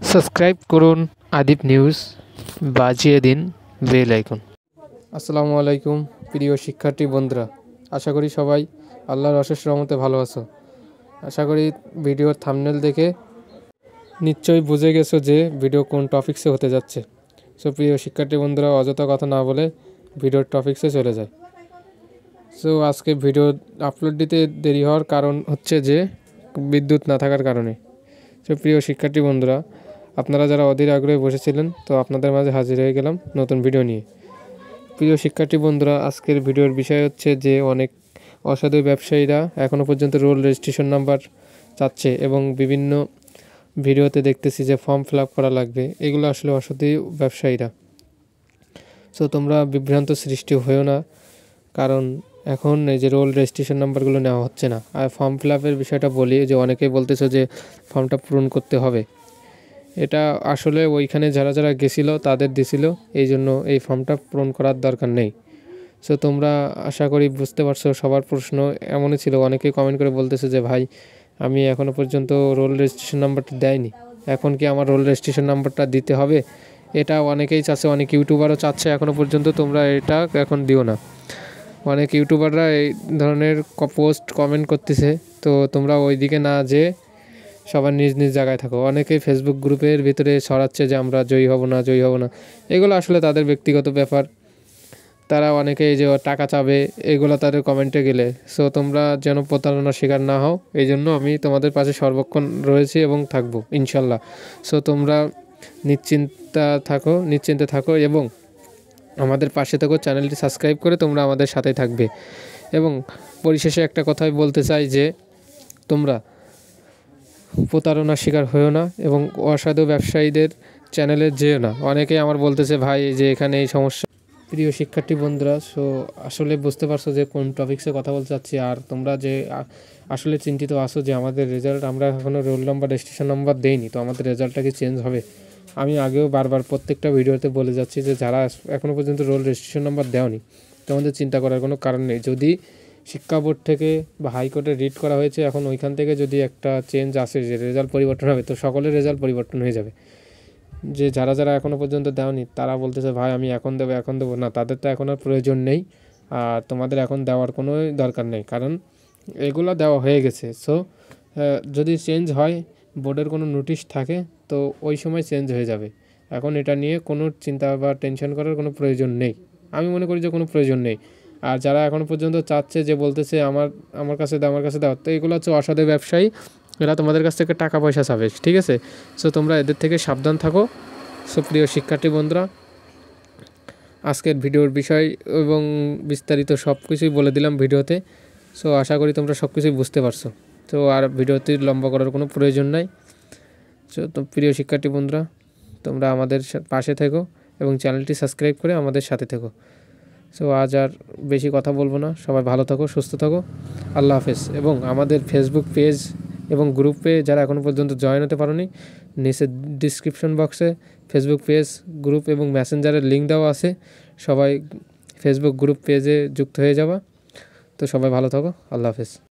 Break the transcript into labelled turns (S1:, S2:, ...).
S1: Subscribe করুন আদিপ news, বাজিয়ে দিন বেল আইকন। আসসালামু আলাইকুম প্রিয় শিক্ষার্থী বন্ধুরা, আশা করি সবাই আল্লাহর অশেষ রহমতে ভালো আছো। আশা করি ভিডিওর থাম্বনেল দেখে নিশ্চয়ই বুঝে গেছো যে ভিডিও কোন টপিকসে হতে যাচ্ছে। সো প্রিয় শিক্ষার্থী বন্ধুরা, অযথা কথা না বলে ভিডিওর টপিকসে চলে যায়। সো আজকে ভিডিও আপলোড দিতে দেরি হওয়ার কারণ হচ্ছে যে বিদ্যুৎ না থাকার কারণে। সো প্রিয় শিক্ষার্থী বন্ধুরা, আপনারা যারা অধীর আগ্রহে বসেছিলেন, তো আপনাদের মাঝে হাজির হয়ে গেলাম নতুন ভিডিও নিয়ে। প্রিয় শিক্ষার্থী বন্ধুরা, আজকের ভিডিওর বিষয় হচ্ছে যে অনেক অসাধু ব্যবসায়ীরা এখনও পর্যন্ত রোল রেজিস্ট্রেশন নাম্বার চাচ্ছে এবং বিভিন্ন ভিডিওতে দেখতেছি যে ফর্ম ফিল আপ করা লাগবে। এগুলো আসলে অসাধু ব্যবসায়ীরা। সো তোমরা বিভ্রান্ত সৃষ্টি হয়েও না, কারণ এখন এই যে রোল রেজিস্ট্রেশন নাম্বারগুলো নেওয়া হচ্ছে না। আর ফর্ম ফিল আপের বিষয়টা বলি, যে অনেকেই বলতেছো যে ফর্মটা পূরণ করতে হবে। এটা আসলে ওইখানে যারা যারা গেছিলো তাদের দিছিল, এই জন্য এই ফর্মটা পূরণ করার দরকার নেই। সো তোমরা আশা করি বুঝতে পারছো। সবার প্রশ্ন এমনই ছিল, অনেকেই কমেন্ট করে বলতেছে যে ভাই, আমি এখনও পর্যন্ত রোল রেজিস্ট্রেশন নাম্বারটা দেয়নি, এখন কি আমার রোল রেজিস্ট্রেশন নাম্বারটা দিতে হবে? এটা অনেকেই চাচ্ছে, অনেক ইউটিউবারও চাচ্ছে এখনও পর্যন্ত। তোমরা এটা এখন দিও না। অনেক ইউটিউবাররা এই ধরনের পোস্ট কমেন্ট করতেছে, তো তোমরা ওই দিকে না যেয়ে সবার নিজ নিজ জায়গায় থাকো। অনেকেই ফেসবুক গ্রুপের ভিতরে ছড়াচ্ছে যে আমরা জয়ী হব না, জয়ী হব না। এগুলো আসলে তাদের ব্যক্তিগত ব্যাপার। তারা অনেকেই যে টাকা চাবে, এগুলো তাদের কমেন্টে গেলে। সো তোমরা যেন প্রতারণার শিকার না হও, এই জন্য আমি তোমাদের পাশে সর্বক্ষণ রয়েছি এবং থাকবো ইনশাল্লাহ। সো তোমরা নিশ্চিন্তে থাকো এবং আমাদের পাশে থাকো। চ্যানেলটি সাবস্ক্রাইব করে তোমরা আমাদের সাথেই থাকবে। এবং পরিশেষে একটা কথাই বলতে চাই যে তোমরা প্রতারণার শিকার হয়েও না এবং অসাধু ব্যবসায়ীদের চ্যানেলে যেও না। অনেকেই আমার বলতেছে ভাই যে এখানে এই সমস্যা। প্রিয় শিক্ষার্থী বন্ধুরা, সো আসলে বুঝতে পারছো যে কোন টপিক্সে কথা বলতে চাচ্ছি। আর তোমরা যে আসলে চিন্তিত আসো যে আমাদের রেজাল্ট, আমরা এখনও রোল নাম্বার রেজিস্ট্রেশন নাম্বার দেইনি, তো আমাদের রেজাল্টটা কি চেঞ্জ হবে? আমি আগেও বারবার প্রত্যেকটা ভিডিওতে বলে যাচ্ছি যে যারা এখনও পর্যন্ত রোল রেজিস্ট্রেশন নাম্বার দেওনি, তোমাদের চিন্তা করার কোনো কারণ নেই। যদি শিক্ষা বোর্ড থেকে বা হাইকোর্টে রিট করা হয়েছে, এখন ওইখান থেকে যদি একটা চেঞ্জ আসে যে রেজাল্ট পরিবর্তন হবে, তো সকলের রেজাল্ট পরিবর্তন হয়ে যাবে। যে যারা যারা এখনও পর্যন্ত দেওনি তারা বলতেছে ভাই আমি এখন দেবো না, তাদের তো এখন আর প্রয়োজন নেই। আর তোমাদের এখন দেওয়ার কোনো দরকার নেই, কারণ এগুলো দেওয়া হয়ে গেছে। সো যদি চেঞ্জ হয়, বোর্ডের কোনো নোটিশ থাকে, তো ওই সময় চেঞ্জ হয়ে যাবে। এখন এটা নিয়ে কোনো চিন্তা বা টেনশন করার কোনো প্রয়োজন নেই। আমি মনে করি যে কোনো প্রয়োজন নেই। আর যারা এখনও পর্যন্ত চাচ্ছে যে বলতেছে আমার কাছে দাও, তো এগুলো হচ্ছে অসাধু ব্যবসায়ী। এরা তোমাদের কাছ থেকে টাকা পয়সা চাবে, ঠিক আছে? সো তোমরা এদের থেকে সাবধান থাকো। সো প্রিয় শিক্ষার্থী বন্ধুরা, আজকের ভিডিওর বিষয় এবং বিস্তারিত সব কিছুই বলে দিলাম ভিডিওতে। সো আশা করি তোমরা সব কিছুই বুঝতে পারছো। তো আর ভিডিওটি লম্বা করার কোনো প্রয়োজন নাই। সো তো প্রিয় শিক্ষার্থী বন্ধুরা, তোমরা আমাদের পাশে থেকো এবং চ্যানেলটি সাবস্ক্রাইব করে আমাদের সাথে থেকো। সো আজ আর বেশি কথা বলবো না। সবাই ভালো থাকো, সুস্থ থাকো। আল্লাহ হাফেজ। এবং আমাদের ফেসবুক পেজ এবং গ্রুপে যারা এখনও পর্যন্ত জয়েন হতে পারোনি, নিচে ডিসক্রিপশন বক্সে ফেসবুক পেজ, গ্রুপ এবং মেসেঞ্জারের লিঙ্ক দেওয়া আছে। সবাই ফেসবুক গ্রুপ পেজে যুক্ত হয়ে যাবা। তো সবাই ভালো থাকো। আল্লাহ হাফেজ।